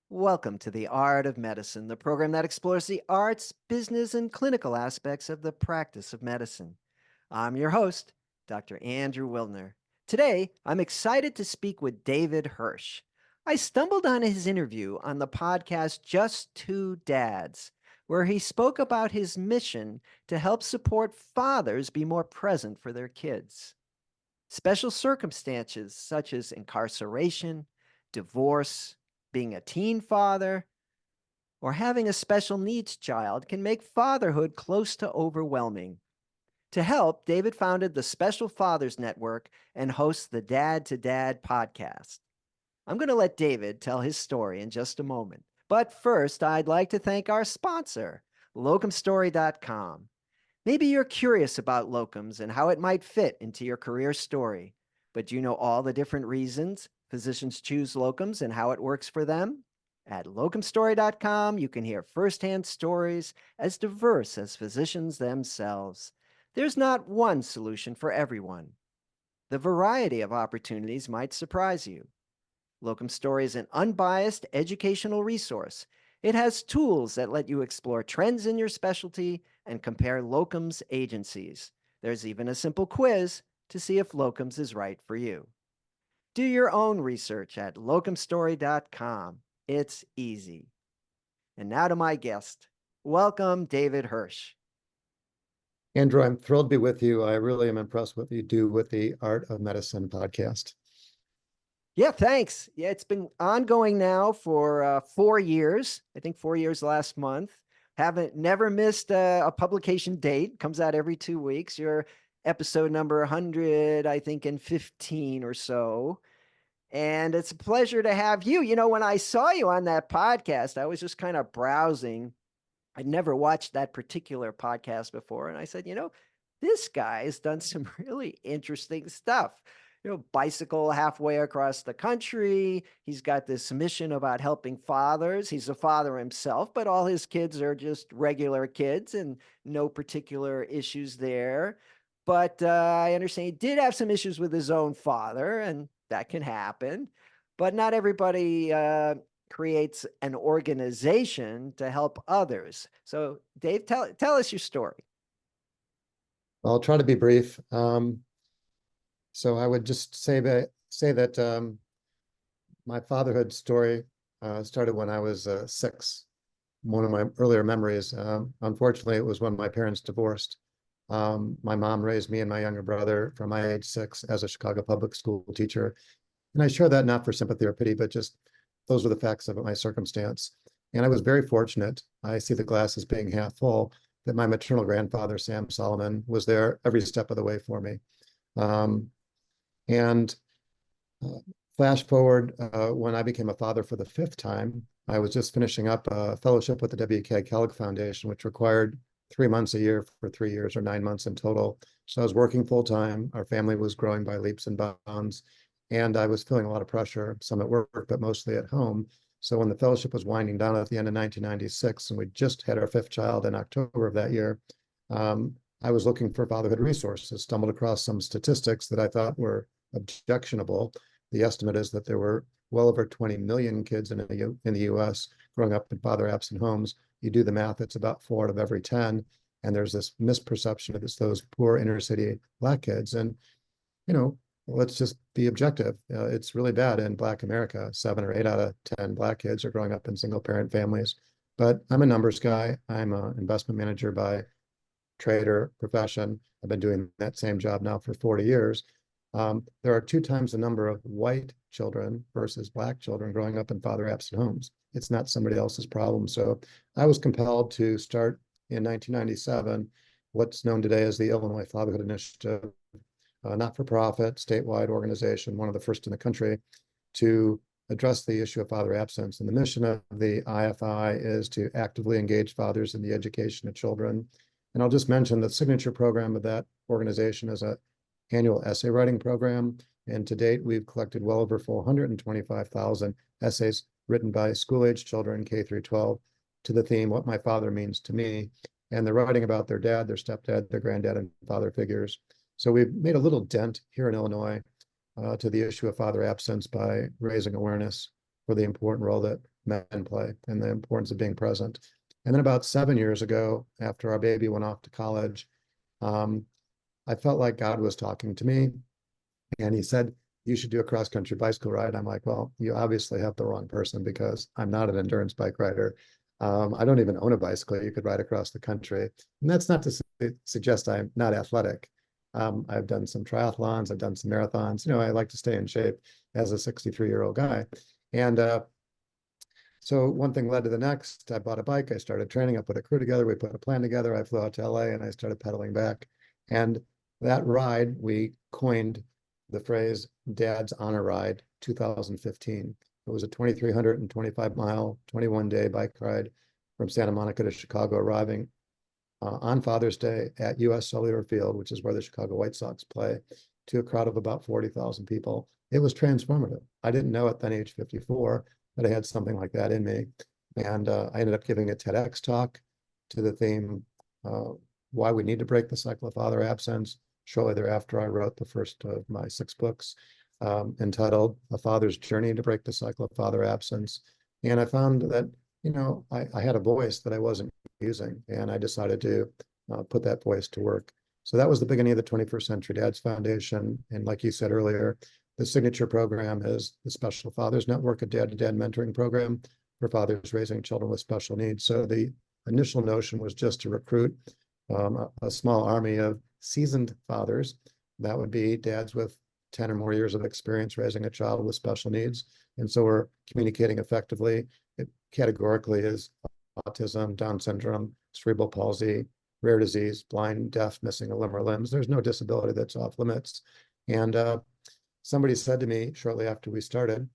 Welcome to The Art of Medicine, the program that explores the arts, business, and clinical aspects of the practice of medicine. I'm your host, Dr. Andrew Wilner. Today, I'm excited to speak with David Hirsch. I stumbled on his interview on the podcast Just Two Dads, where he spoke about his mission to help support fathers be more present for their kids. Special circumstances such as incarceration, divorce, being a teen father, or having a special needs child can make fatherhood close to overwhelming. To help, David founded the Special Fathers Network and hosts the Dad to Dad podcast. I'm going to let David tell his story in just a moment. But first, I'd like to thank our sponsor, locumstory.com. Maybe you're curious about locums and how it might fit into your career story, but do you know all the different reasons physicians choose locums and how it works for them? At locumstory.com, you can hear firsthand stories as diverse as physicians themselves. There's not one solution for everyone. The variety of opportunities might surprise you. Locum Story is an unbiased educational resource. It has tools that let you explore trends in your specialty and compare locums agencies. There's even a simple quiz to see if locums is right for you. Do your own research at locumstory.com. It's easy. And now to my guest. Welcome, David Hirsch. Andrew, I'm thrilled to be with you. I really am impressed with what you do with the Art of Medicine podcast. Yeah, thanks. Yeah, it's been ongoing now for 4 years. I think 4 years last month. Haven't never missed a publication date. Comes out every 2 weeks. You're episode number 100, I think, in 15 or so. And it's a pleasure to have you. You know, when I saw you on that podcast, I was just kind of browsing. I'd never watched that particular podcast before. And I said, this guy has done some really interesting stuff. Bicycle halfway across the country. He's got this mission about helping fathers. He's a father himself, but all his kids are just regular kids and no particular issues there. But I understand he did have some issues with his own father, and that can happen. But not everybody creates an organization to help others. So, Dave, tell us your story. I'll try to be brief. So I would just say that my fatherhood story started when I was 6. One of my earlier memories. Unfortunately, it was when my parents divorced. My mom raised me and my younger brother from my age 6 as a Chicago public school teacher. And I share that not for sympathy or pity, but just those were the facts of my circumstance. And I was very fortunate. I see the glass as being half full, that my maternal grandfather, Sam Solomon, was there every step of the way for me. And flash forward, when I became a father for the 5th time, I was just finishing up a fellowship with the W.K. Kellogg Foundation, which required 3 months a year for 3 years, or 9 months in total. So I was working full time. Our family was growing by leaps and bounds. And I was feeling a lot of pressure, some at work, but mostly at home. So when the fellowship was winding down at the end of 1996, and we just had our 5th child in October of that year, I was looking for fatherhood resources, stumbled across some statistics that I thought were objectionable. The estimate is that there were well over 20 million kids in the U.S. growing up in father-absent homes. You do the math, it's about 4 out of every 10. And there's this misperception of those poor inner city Black kids. And, let's just be objective. It's really bad in Black America. 7 or 8 out of 10 Black kids are growing up in single parent families. But I'm a numbers guy. I'm an investment manager by trade or profession. I've been doing that same job now for 40 years. There are 2 times the number of white children versus Black children growing up in father-absent homes. It's not somebody else's problem. So I was compelled to start in 1997 what's known today as the Illinois Fatherhood Initiative, not-for-profit, statewide organization, one of the first in the country, to address the issue of father absence. And the mission of the IFI is to actively engage fathers in the education of children. And I'll just mention the signature program of that organization is an annual essay writing program. And to date, we've collected well over 425,000 essays written by school-age children, K through 12, to the theme, What My Father Means to Me. And they're writing about their dad, their stepdad, their granddad, and father figures. So we've made a little dent here in Illinois to the issue of father absence by raising awareness for the important role that men play and the importance of being present. And then about 7 years ago, after our baby went off to college, um, I felt like God was talking to me, and he said, you should do a cross-country bicycle ride. I'm like, well, you obviously have the wrong person because I'm not an endurance bike rider. I don't even own a bicycle you could ride across the country. And that's not to suggest I'm not athletic. I've done some triathlons, I've done some marathons. I like to stay in shape as a 63-year-old guy. And so one thing led to the next. I bought a bike, I started training, I put a crew together, we put a plan together, I flew out to LA and I started pedaling back. And that ride, we coined the phrase Dad's on a Ride 2015. It was a 2,325-mile, 21-day bike ride from Santa Monica to Chicago, arriving on Father's Day at US Cellular Field, which is where the Chicago White Sox play, to a crowd of about 40,000 people. It was transformative. I didn't know at then age 54 that I had something like that in me. And I ended up giving a TEDx talk to the theme, why we need to break the cycle of father absence. Shortly thereafter, I wrote the first of my 6 books, entitled A Father's Journey to Break the Cycle of Father Absence. And I found that, I had a voice that I wasn't using, and I decided to put that voice to work. So that was the beginning of the 21st Century Dads Foundation. And like you said earlier, the signature program is the Special Fathers Network, a dad-to-dad mentoring program for fathers raising children with special needs. So the initial notion was just to recruit a small army of seasoned fathers. That would be dads with 10 or more years of experience raising a child with special needs. And so we're communicating effectively. It categorically is autism, Down syndrome, cerebral palsy, rare disease, blind, deaf, missing a limb or limbs. There's no disability that's off limits. And somebody said to me shortly after we started,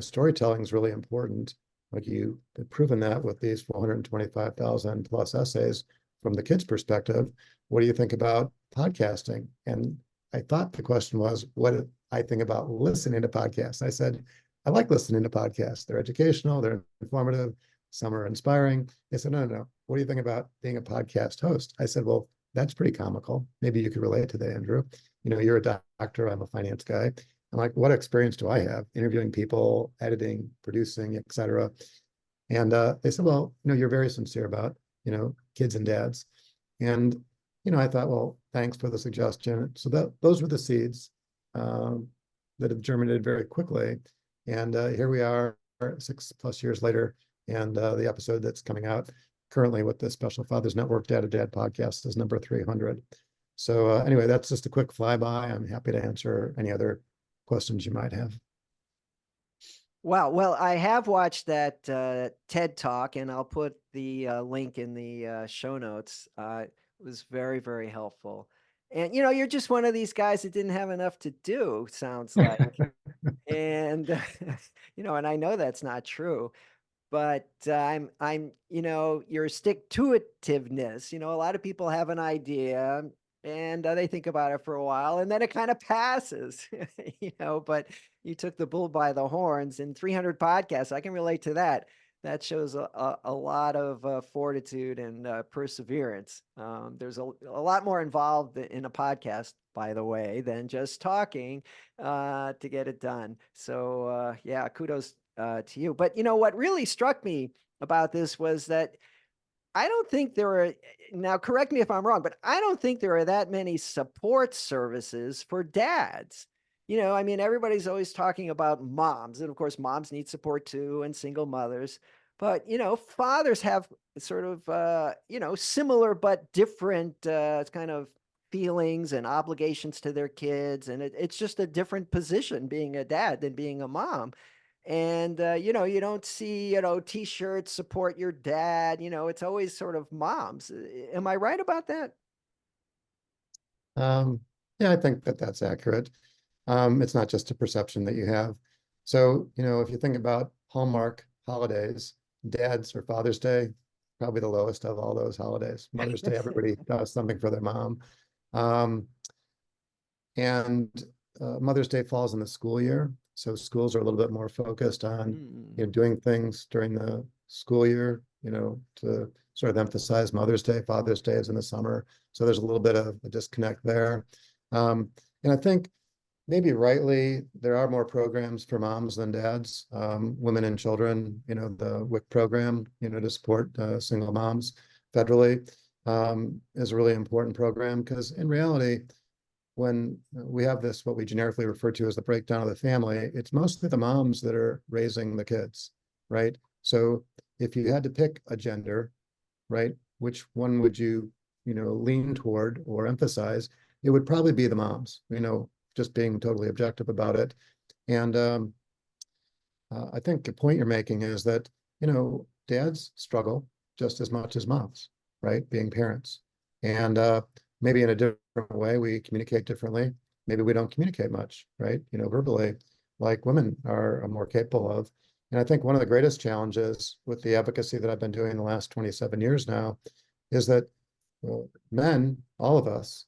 storytelling is really important. Like you've proven that with these 425,000 plus essays from the kids' perspective. What do you think about podcasting? And I thought the question was, what did I think about listening to podcasts? I said, I like listening to podcasts. They're educational, they're informative, some are inspiring. They said, no. What do you think about being a podcast host? I said, well, that's pretty comical. Maybe you could relate to that, Andrew. You're a doctor, I'm a finance guy. I'm like, what experience do I have interviewing people, editing, producing, et cetera? And they said, well, you're very sincere about, kids and dads. And, I thought, well, thanks for the suggestion. So those were the seeds that have germinated very quickly. And here we are 6+ years later. And the episode that's coming out currently with the Special Fathers Network Dad-to-Dad podcast is number 300. So anyway, that's just a quick flyby. I'm happy to answer any other questions you might have. Wow. Well, I have watched that TED Talk, and I'll put the link in the show notes. It was very, very helpful. And, you're just one of these guys that didn't have enough to do, sounds like. And, and I know that's not true. But your stick-to-itiveness, a lot of people have an idea and they think about it for a while and then it kind of passes, but you took the bull by the horns in 300 podcasts. I can relate to that. That shows a lot of fortitude and perseverance. There's a lot more involved in a podcast, by the way, than just talking to get it done. So yeah, kudos to you. But what really struck me about this was that I don't think there are, now correct me if I'm wrong, but I don't think there are that many support services for dads. I mean, everybody's always talking about moms, and of course, moms need support too, and single mothers. But, fathers have sort of, similar but different kind of feelings and obligations to their kids. And it's just a different position being a dad than being a mom. And, you don't see, t-shirts, support your dad, it's always sort of moms. Am I right about that? Yeah, I think that that's accurate. It's not just a perception that you have. So, if you think about Hallmark holidays, Dad's or Father's Day, probably the lowest of all those holidays. Mother's Day, everybody does something for their mom. And Mother's Day falls in the school year. So schools are a little bit more focused on doing things during the school year, to sort of emphasize Mother's Day. Father's Day is in the summer. So there's a little bit of a disconnect there. And I think maybe rightly, there are more programs for moms than dads. Women and children, the WIC program, to support single moms federally, is a really important program because in reality, when we have this, what we generically refer to as the breakdown of the family, it's mostly the moms that are raising the kids, right? So if you had to pick a gender, right, which one would you, lean toward or emphasize? It would probably be the moms, just being totally objective about it. And I think the point you're making is that, dads struggle just as much as moms, right? Being parents. And maybe in a different way, we communicate differently. Maybe we don't communicate much, right? Verbally, like women are more capable of. And I think one of the greatest challenges with the advocacy that I've been doing the last 27 years now is that men, all of us,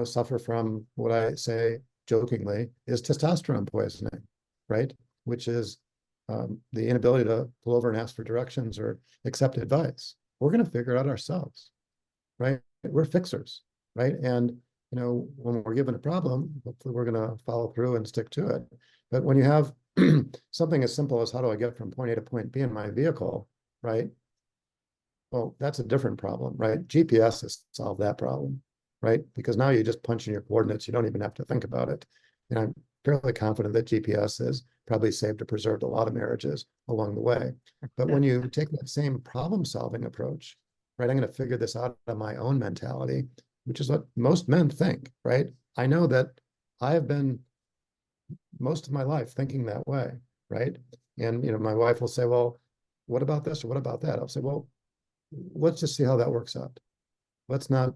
suffer from what I say jokingly is testosterone poisoning, right? Which is the inability to pull over and ask for directions or accept advice. We're going to figure it out ourselves, right? We're fixers, right? And when we're given a problem, hopefully we're going to follow through and stick to it. But when you have something as simple as how do I get from point A to point B in my vehicle, right? Well, that's a different problem, right? GPS has solved that problem, right? Because now you just punch in your coordinates. You don't even have to think about it. And I'm fairly confident that GPS has probably saved or preserved a lot of marriages along the way. But when you take that same problem-solving approach, right, I'm going to figure this out of my own mentality, which is what most men think, right? I know that I have been most of my life thinking that way, right? And my wife will say, well, what about this or what about that? I'll say, well, let's just see how that works out. Let's not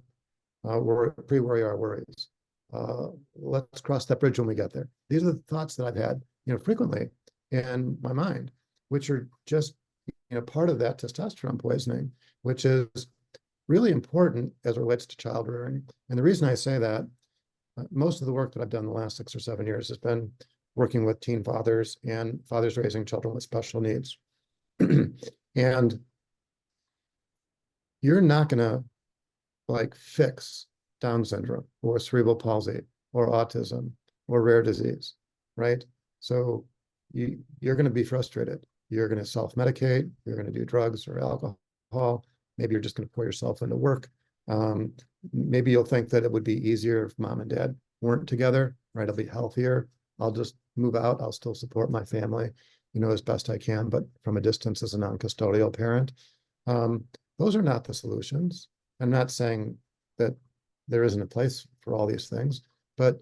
pre-worry our worries. Let's cross that bridge when we get there. These are the thoughts that I've had, frequently in my mind, which are just, part of that testosterone poisoning, which is really important as it relates to child rearing. And the reason I say that, most of the work that I've done the last 6 or 7 years has been working with teen fathers and fathers raising children with special needs. And you're not going to fix Down syndrome or cerebral palsy or autism or rare disease, right? So you're going to be frustrated. You're going to self-medicate. You're going to do drugs or alcohol. Maybe you're just going to pour yourself into work. Maybe you'll think that it would be easier if mom and dad weren't together, right? I'll be healthier. I'll just move out. I'll still support my family, as best I can, but from a distance as a non-custodial parent. Those are not the solutions. I'm not saying that there isn't a place for all these things, but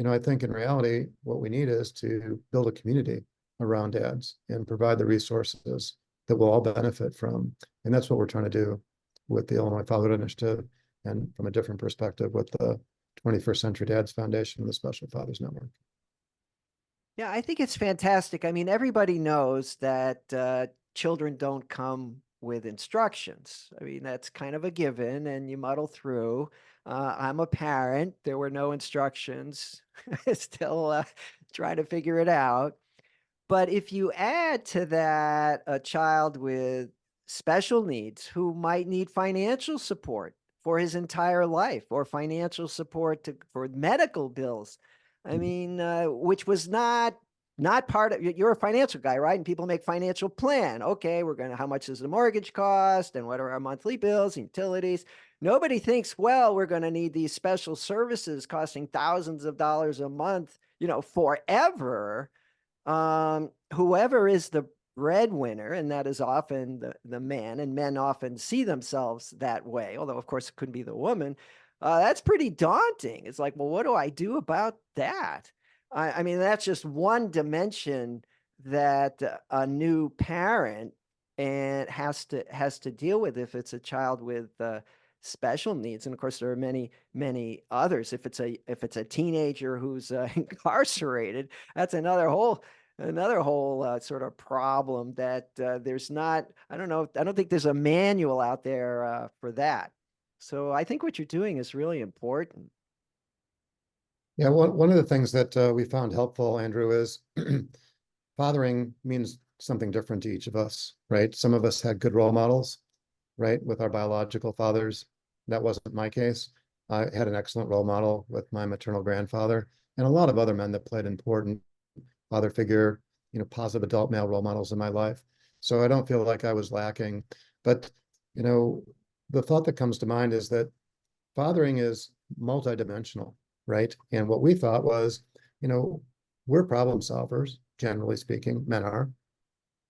I think in reality, what we need is to build a community around dads and provide the resources that we'll all benefit from. And that's what we're trying to do with the Illinois Fatherhood Initiative, and from a different perspective with the 21st Century Dads Foundation and the Special Fathers Network. Yeah, I think it's fantastic. I mean, everybody knows that children don't come with instructions. I mean, that's kind of a given, and you muddle through. I'm a parent. There were no instructions. Still trying to figure it out. But if you add to that a child with special needs who might need financial support for his entire life, or financial support for medical bills, I mean, which was not part of, you're a financial guy, right? And people make financial plan. Okay, we're going to, how much does the mortgage cost? And what are our monthly bills and utilities? Nobody thinks, well, we're going to need these special services costing thousands of dollars a month, forever. Whoever is the breadwinner, and that is often the man, and men often see themselves that way, although of course it could be the woman. That's pretty daunting. It's like, well, what do I do about that? I mean, that's just one dimension that a new parent and has to deal with if it's a child with special needs. And of course, there are many others. If it's a teenager who's incarcerated, that's another whole sort of problem that there's not. I don't know. I don't think there's a manual out there for that. So I think what you're doing is really important. Yeah, one of the things that we found helpful, Andrew, is fathering means something different to each of us, right? Some of us had good role models, right, with our biological fathers. That wasn't my case. I had an excellent role model with my maternal grandfather and a lot of other men that played important father figure, positive adult male role models in my life. So I don't feel like I was lacking. But, you know, the thought that comes to mind is that fathering is multidimensional, right? And what we thought was, you know, we're problem solvers, generally speaking, men are.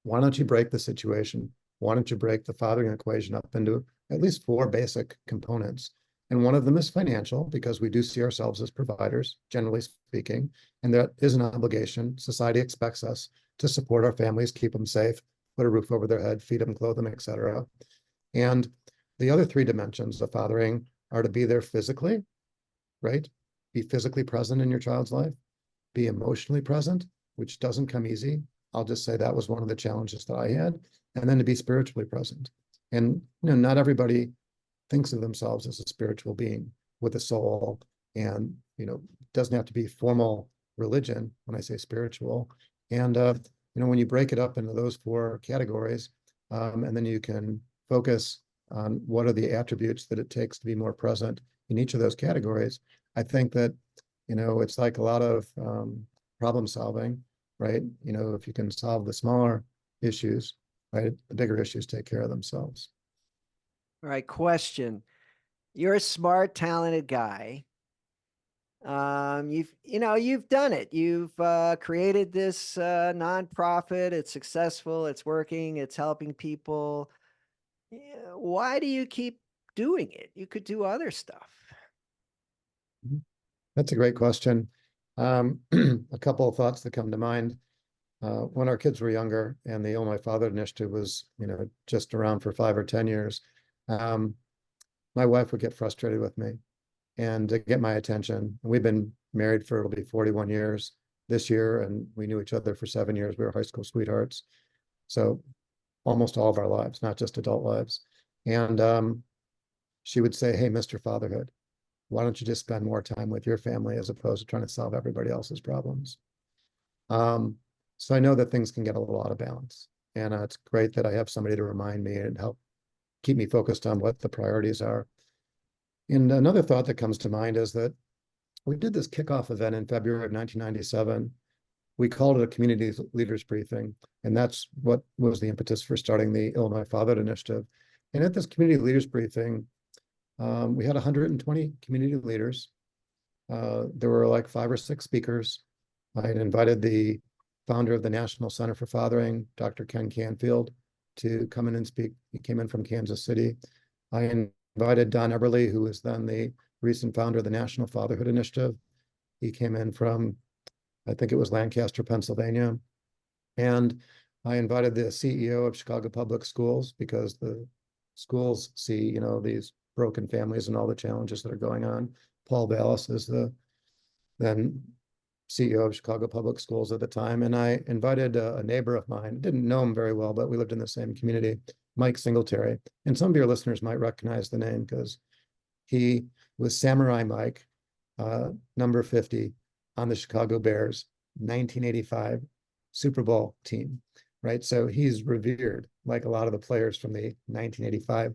Why don't you break the situation? Why don't you break the fathering equation up into at least four basic components? And one of them is financial, because we do see ourselves as providers, generally speaking, and that is an obligation. Society expects us to support our families, keep them safe, put a roof over their head, feed them, clothe them, etc. And the other three dimensions of fathering are to be there physically, right? Be physically present in your child's life, be emotionally present, which doesn't come easy. I'll just say that was one of the challenges that I had, and then to be spiritually present. And not everybody thinks of themselves as a spiritual being with a soul, and doesn't have to be formal religion when I say spiritual. And when you break it up into those four categories, and then you can focus on what are the attributes that it takes to be more present in each of those categories, I think that it's like a lot of problem solving, right? If you can solve the smaller issues, right, the bigger issues take care of themselves. All right, question. You're a smart, talented guy. You've done it. You've created this nonprofit. It's successful. It's working. It's helping people. Yeah, why do you keep doing it? You could do other stuff. That's a great question. A couple of thoughts that come to mind. When our kids were younger and the Illinois Fatherhood Initiative was, just around for 5 or 10 years, um, my wife would get frustrated with me and to get my attention. We've been married for, it'll be 41 years this year, and we knew each other for 7 years. We were high school sweethearts. So almost all of our lives, not just adult lives. And she would say, "Hey, Mr. Fatherhood, why don't you just spend more time with your family as opposed to trying to solve everybody else's problems?" Um, so I know that things can get a little out of balance. And it's great that I have somebody to remind me and help keep me focused on what the priorities are. And another thought that comes to mind is that we did this kickoff event in February of 1997. We called it a community leaders briefing, and that's what was the impetus for starting the Illinois Fatherhood Initiative. And at this community leaders briefing, we had 120 community leaders. There were like 5 or 6 speakers. I had invited the founder of the National Center for Fathering, Dr. Ken Canfield, to come in and speak. He came in from Kansas City. I invited Don Eberly, who was then the recent founder of the National Fatherhood Initiative. He came in from, I think it was Lancaster, Pennsylvania. And I invited the CEO of Chicago Public Schools, because the schools see, these broken families and all the challenges that are going on. Paul Vallis is the then CEO of Chicago Public Schools at the time. And I invited a neighbor of mine, didn't know him very well, but we lived in the same community, Mike Singletary. And some of your listeners might recognize the name because he was Samurai Mike, number 50 on the Chicago Bears 1985 Super Bowl team, right? So he's revered like a lot of the players from the 1985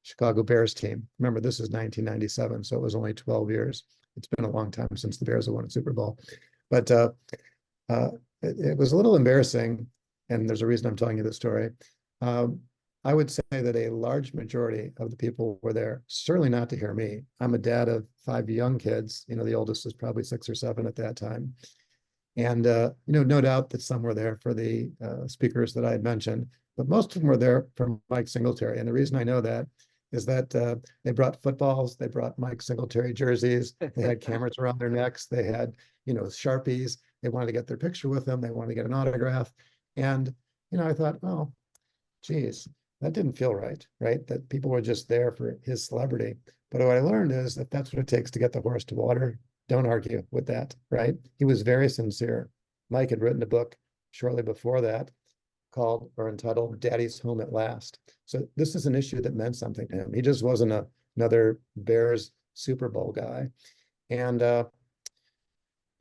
Chicago Bears team. Remember, this is 1997, so it was only 12 years. It's been a long time since the Bears have won a Super Bowl. But it was a little embarrassing, and there's a reason I'm telling you this story. I would say that a large majority of the people were there, certainly not to hear me. I'm a dad of 5 young kids. The oldest was probably 6 or 7 at that time. And, no doubt that some were there for the speakers that I had mentioned, but most of them were there for Mike Singletary. And the reason I know that is that they brought footballs, they brought Mike Singletary jerseys, they had cameras around their necks, they had, Sharpies, they wanted to get their picture with him, they wanted to get an autograph. And, I thought, oh, geez, that didn't feel right, right? That people were just there for his celebrity. But what I learned is that that's what it takes to get the horse to water. Don't argue with that, right? He was very sincere. Mike had written a book shortly before that called or entitled Daddy's Home at Last. So this is an issue that meant something to him. He just wasn't another Bears Super Bowl guy. And Don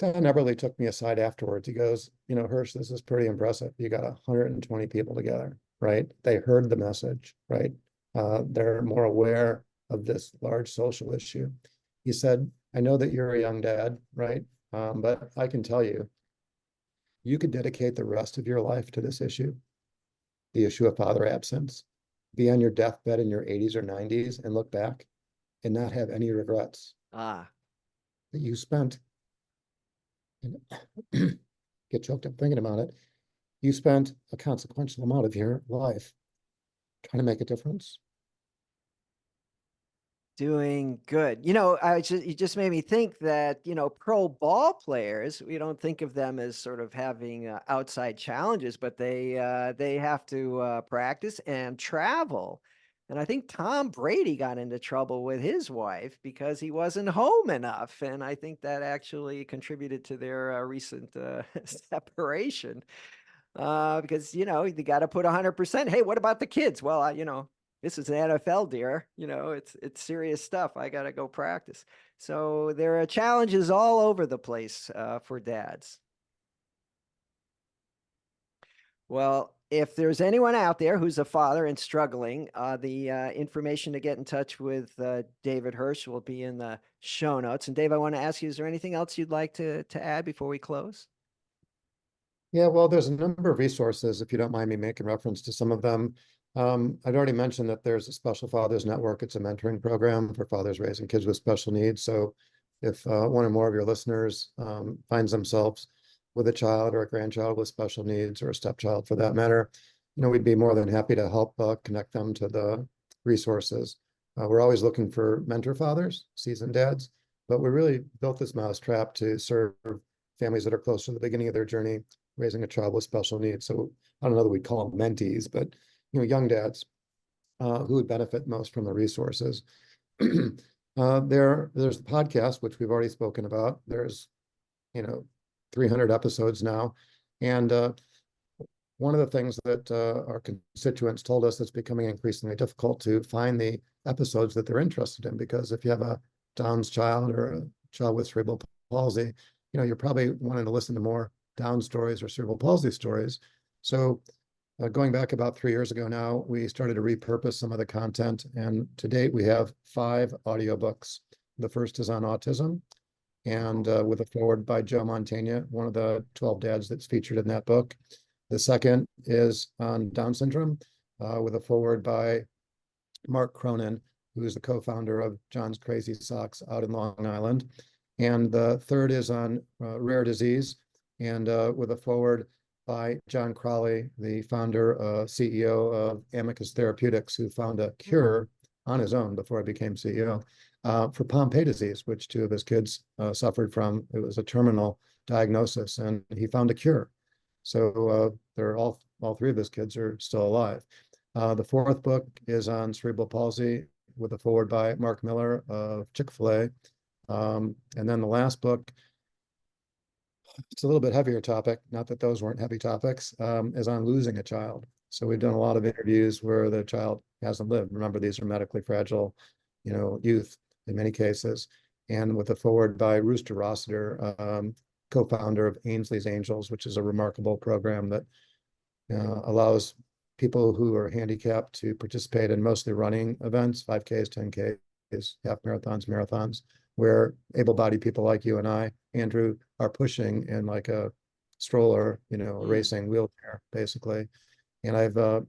Eberly took me aside afterwards. He goes, Hirsch, this is pretty impressive. You got 120 people together, right? They heard the message, right? They're more aware of this large social issue. He said, I know that you're a young dad, right? But I can tell you, you could dedicate the rest of your life to this issue, the issue of father absence, be on your deathbed in your 80s or 90s and look back and not have any regrets Ah, that you spent, get choked up thinking about it, you spent a consequential amount of your life trying to make a difference. doing good. You just made me think that, pro ball players, we don't think of them as sort of having outside challenges, but they have to practice and travel. And I think Tom Brady got into trouble with his wife because he wasn't home enough. And I think that actually contributed to their recent separation. Because you got to put 100%. Hey, what about the kids? Well, this is the NFL, dear. It's serious stuff. I got to go practice. So there are challenges all over the place for dads. Well, if there's anyone out there who's a father and struggling, the information to get in touch with David Hirsch will be in the show notes. And Dave, I want to ask you, is there anything else you'd like to add before we close? Yeah, well, there's a number of resources, if you don't mind me making reference to some of them. I'd already mentioned that there's a Special Fathers Network. It's a mentoring program for fathers raising kids with special needs. So if one or more of your listeners finds themselves with a child or a grandchild with special needs or a stepchild for that matter, we'd be more than happy to help connect them to the resources. We're always looking for mentor fathers, seasoned dads, but we really built this mousetrap to serve families that are close to the beginning of their journey raising a child with special needs. So I don't know that we call them mentees, but young dads who would benefit most from the resources. There's the podcast, which we've already spoken about. There's 300 episodes now, and one of the things that our constituents told us that's becoming increasingly difficult to find the episodes that they're interested in, because if you have a Down's child or a child with cerebral palsy, you're probably wanting to listen to more Down stories or cerebral palsy stories. So going back about 3 years ago now, we started to repurpose some of the content. And to date, we have 5 audiobooks. The first is on autism, and with a foreword by Joe Montaigne, one of the 12 dads that's featured in that book. The second is on Down syndrome, with a foreword by Mark Cronin, who is the co-founder of John's Crazy Socks out in Long Island. And the third is on rare disease, and with a foreword by John Crowley, the founder, CEO of Amicus Therapeutics, who found a cure on his own before he became CEO for Pompe disease, which 2 of his kids suffered from. It was a terminal diagnosis, and he found a cure. So they're all 3 of his kids are still alive. The fourth book is on cerebral palsy with a foreword by Mark Miller of Chick-fil-A. And then the last book, it's a little bit heavier topic, not that those weren't heavy topics, is on losing a child. So we've done a lot of interviews where the child hasn't lived. Remember, these are medically fragile, youth in many cases. And with a foreword by Rooster Rossiter, co-founder of Ainsley's Angels, which is a remarkable program that allows people who are handicapped to participate in mostly running events, 5Ks, 10Ks, half marathons, where able-bodied people like you and I, Andrew, are pushing in like a stroller, a racing wheelchair, basically. And I've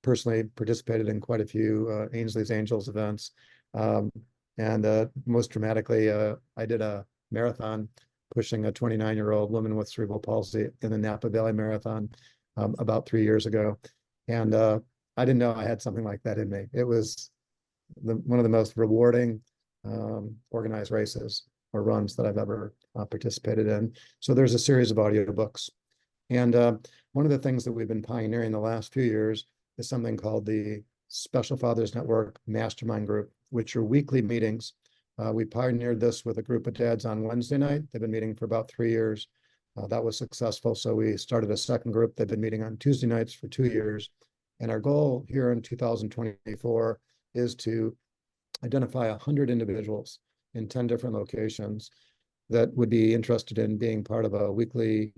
personally participated in quite a few Ainsley's Angels events. And most dramatically, I did a marathon pushing a 29-year-old woman with cerebral palsy in the Napa Valley Marathon about 3 years ago. And I didn't know I had something like that in me. It was one of the most rewarding organized races or runs that I've ever participated in. So there's a series of audiobooks. And one of the things that we've been pioneering the last few years is something called the Special Fathers Network Mastermind Group, which are weekly meetings. We pioneered this with a group of dads on Wednesday night. They've been meeting for about 3 years. That was successful. So we started a second group. They've been meeting on Tuesday nights for 2 years. And our goal here in 2024 is to identify 100 individuals in 10 different locations that would be interested in being part of a weekly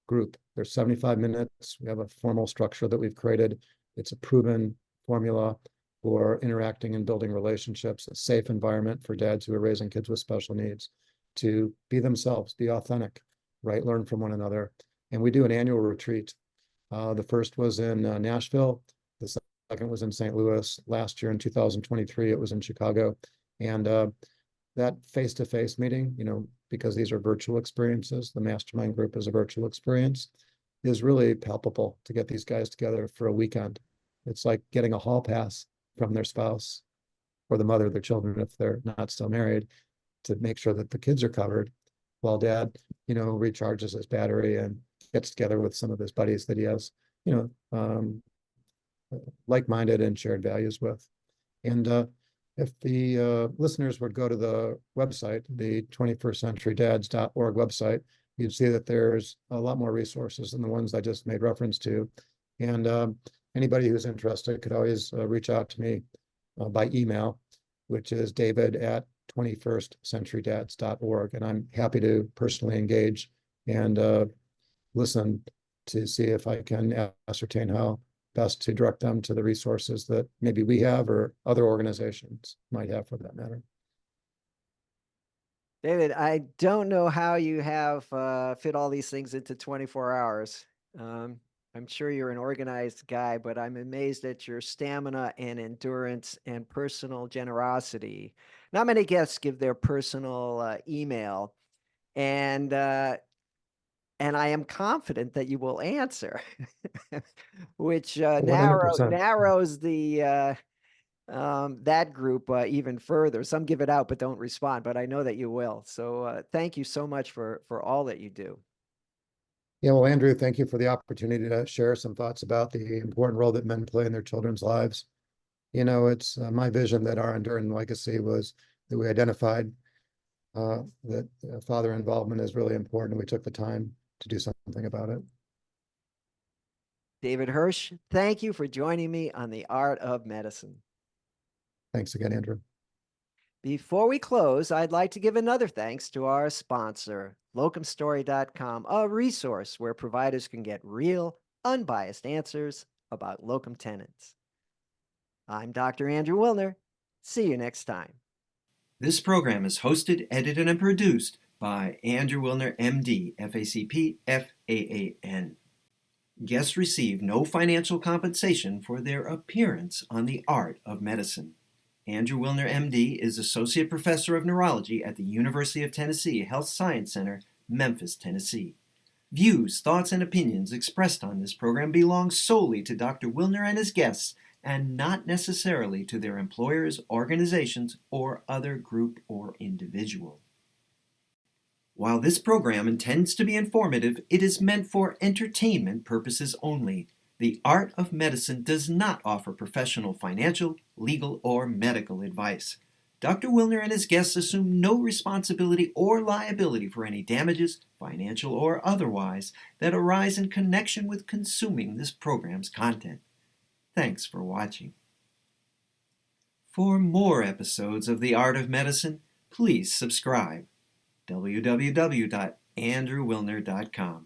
group. There's 75 minutes. We have a formal structure that we've created. It's a proven formula. for interacting and building relationships, a safe environment for dads who are raising kids with special needs to be themselves, be authentic, right? Learn from one another. And we do an annual retreat. The first was in Nashville. The second was in St. Louis. Last year in 2023, it was in Chicago. And that face-to-face meeting, because these are virtual experiences, the mastermind group is a virtual experience, is really palpable to get these guys together for a weekend. It's like getting a hall pass from their spouse or the mother of their children if they're not still married, to make sure that the kids are covered while dad, recharges his battery and gets together with some of his buddies that he has, like-minded and shared values with. And if the listeners would go to the website, the 21stcenturydads.org website, you'd see that there's a lot more resources than the ones I just made reference to. And anybody who's interested could always reach out to me by email, which is david@21stcenturydads.org. And I'm happy to personally engage and listen to see if I can ascertain how best to direct them to the resources that maybe we have or other organizations might have for that matter. David, I don't know how you have fit all these things into 24 hours. I'm sure you're an organized guy, but I'm amazed at your stamina and endurance and personal generosity. Not many guests give their personal email, and I am confident that you will answer, which 100%. narrows the that group even further. Some give it out but don't respond, but I know that you will. So thank you so much for all that you do. Yeah, well, Andrew, thank you for the opportunity to share some thoughts about the important role that men play in their children's lives. It's my vision that our enduring legacy was that we identified that father involvement is really important, and we took the time to do something about it. David Hirsch, thank you for joining me on The Art of Medicine. Thanks again, Andrew. Before we close, I'd like to give another thanks to our sponsor, locumstory.com, a resource where providers can get real, unbiased answers about locum tenens. I'm Dr. Andrew Wilner. See you next time. This program is hosted, edited, and produced by Andrew Wilner, MD, FACP, FAAN. Guests receive no financial compensation for their appearance on The Art of Medicine. Andrew Wilner, MD, is Associate Professor of Neurology at the University of Tennessee Health Science Center, Memphis, Tennessee. Views, thoughts, and opinions expressed on this program belong solely to Dr. Wilner and his guests and not necessarily to their employers, organizations, or other group or individual. While this program intends to be informative, it is meant for entertainment purposes only. The Art of Medicine does not offer professional financial, legal, or medical advice. Dr. Wilner and his guests assume no responsibility or liability for any damages, financial or otherwise, that arise in connection with consuming this program's content. Thanks for watching. For more episodes of The Art of Medicine, please subscribe. www.andrewwilner.com